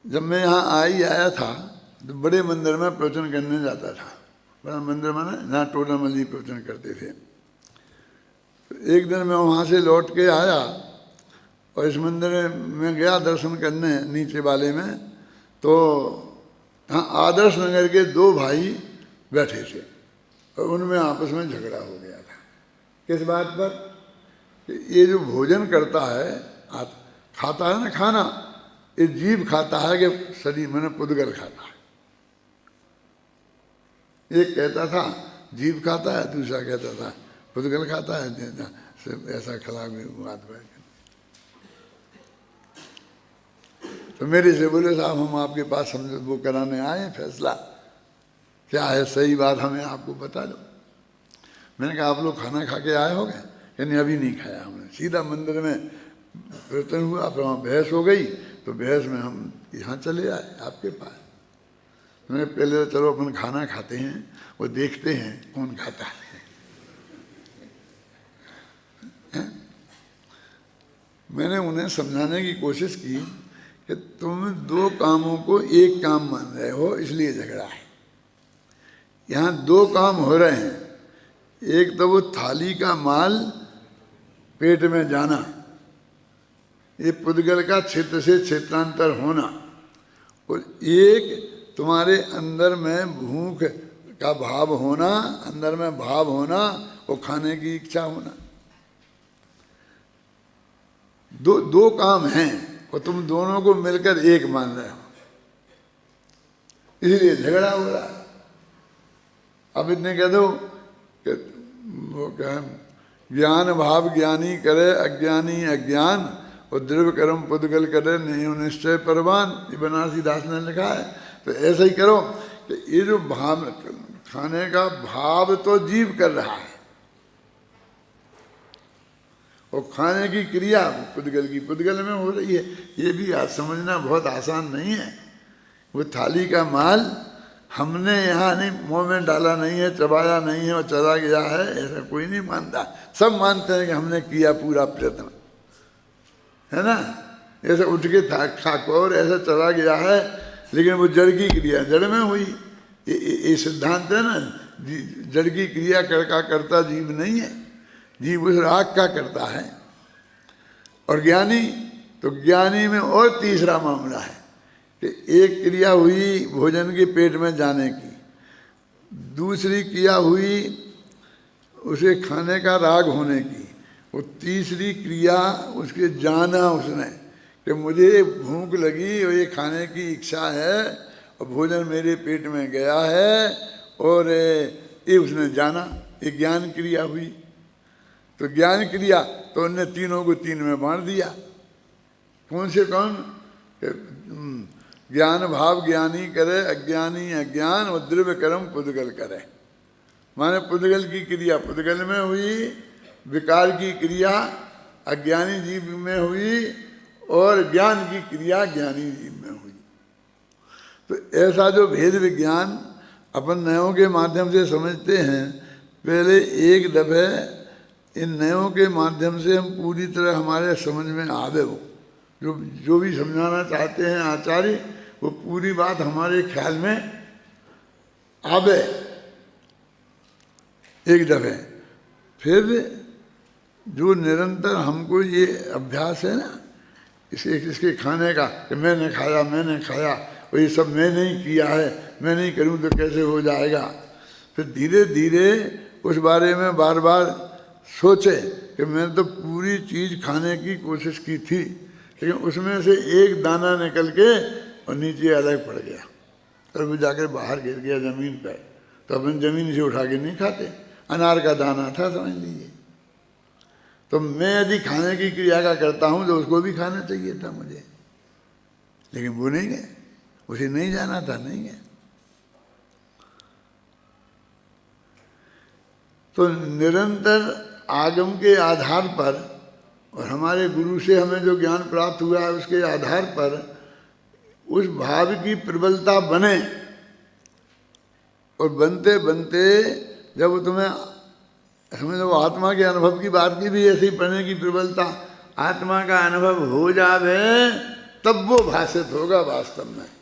जब मैं यहाँ आया था तो बड़े मंदिर में प्रवचन करने जाता था। बड़ा मंदिर में ना, जहाँ टोडामल जी प्रवचन करते थे। तो एक दिन मैं वहाँ से लौट के आया और इस मंदिर में गया दर्शन करने नीचे वाले में, तो हाँ आदर्श नगर के दो भाई बैठे थे और उनमें आपस में झगड़ा हो गया था। किस बात पर? कि ये जो भोजन करता है, खाता है ना खाना, ये जीव खाता है कि शरीर मैंने पुद्गल खाता है। एक कहता था जीव खाता है, दूसरा कहता था पुद्गल खाता है। ऐसा खड़ा बात बैठ। तो मेरे से बोले साहब हम आपके पास समझो वो कराने आए फैसला क्या है सही बात हमें आपको बता दो। मैंने कहा आप लोग खाना खा के आए हो गए? यानी अभी नहीं खाया हमने। सीधा मंदिर में प्रवचन हुआ, फिर वहाँ बहस हो गई, तो बहस में हम यहाँ चले आए आपके पास। मैंने पहले चलो अपन खाना खाते हैं, वो देखते हैं कौन खाता है। मैंने उन्हें समझाने की कोशिश की कि तुम दो कामों को एक काम मान रहे हो, इसलिए झगड़ा है। यहाँ दो काम हो रहे हैं, एक तो वो थाली का माल पेट में जाना, ये पुद्गल का क्षेत्र से क्षेत्रांतर होना, और एक तुम्हारे अंदर में भूख का भाव होना, अंदर में भाव होना और खाने की इच्छा होना। दो काम हैं और तुम दोनों को मिलकर एक मान रहे हो, इसलिए झगड़ा हो रहा है। अब इतने कह दो कि वो क्या, ज्ञान भाव ज्ञानी करे अज्ञानी अज्ञान, और द्रव्य कर्म पुद्गल करे नहीं निश्चय परवान, ये बनारसी दास ने लिखा है। तो ऐसा ही करो कि ये जो भाव खाने का भाव तो जीव कर रहा है, और खाने की क्रिया पुद्गल की पुद्गल में हो रही है। ये भी आज समझना बहुत आसान नहीं है। वो थाली का माल हमने यहाँ नहीं मुँह में डाला नहीं है, चबाया नहीं है और चला गया है, ऐसा कोई नहीं मानता। सब मानते हैं कि हमने किया पूरा प्रयत्न, है ना। ऐसा उठ के खाको और ऐसा चला गया है, लेकिन वो जड़ की क्रिया जड़ में हुई। ये सिद्धांत है ना, जड़ की क्रिया करता जीव नहीं है, जीव उस राग का करता है। और ज्ञानी, तो ज्ञानी में और तीसरा मामला है कि एक क्रिया हुई भोजन के पेट में जाने की, दूसरी क्रिया हुई उसे खाने का राग होने की, और तीसरी क्रिया उसके जाना उसने कि मुझे भूख लगी और ये खाने की इच्छा है और भोजन मेरे पेट में गया है, और ये उसने जाना, ये ज्ञान क्रिया हुई। तो ज्ञान क्रिया तो उनने तीनों को तीन में बांट दिया। कौन से कौन? ज्ञान भाव ज्ञानी करे अज्ञानी अज्ञान, और द्रव्य कर्म पुद्गल करे। माने पुद्गल की क्रिया पुद्गल में हुई, विकार की क्रिया अज्ञानी जीव में हुई, और ज्ञान की क्रिया ज्ञानी जीव में हुई। तो ऐसा जो भेद विज्ञान अपन नयों के माध्यम से समझते हैं, पहले एक दफे इन नयों के माध्यम से हम पूरी तरह हमारे समझ में आवे, वो जो भी समझाना चाहते हैं आचार्य, वो पूरी बात हमारे ख्याल में आवे एक दफे। फिर जो निरंतर हमको ये अभ्यास है ना इसके खाने का कि मैंने खाया और ये सब मैं नहीं किया है, मैं नहीं करूं तो कैसे हो जाएगा। फिर धीरे धीरे उस बारे में बार बार सोचे कि मैंने तो पूरी चीज़ खाने की कोशिश की थी, लेकिन उसमें से एक दाना निकल के और नीचे अलग पड़ गया और वो जाकर बाहर गिर गया ज़मीन पर। तो अपन ज़मीन से उठा के नहीं खाते, अनार का दाना था समझ लीजिए। तो मैं यदि खाने की क्रिया का करता हूँ तो उसको भी खाना चाहिए था मुझे, लेकिन वो नहीं गए, उसे नहीं जाना था, नहीं गए। तो निरंतर आगम के आधार पर और हमारे गुरु से हमें जो ज्ञान प्राप्त हुआ है उसके आधार पर उस भाव की प्रबलता बने, और बनते बनते जब तुम्हें समझो आत्मा के अनुभव की बात की भी ऐसी पढ़ने की प्रबलता, आत्मा का अनुभव हो जावे तब वो भाषित होगा वास्तव में।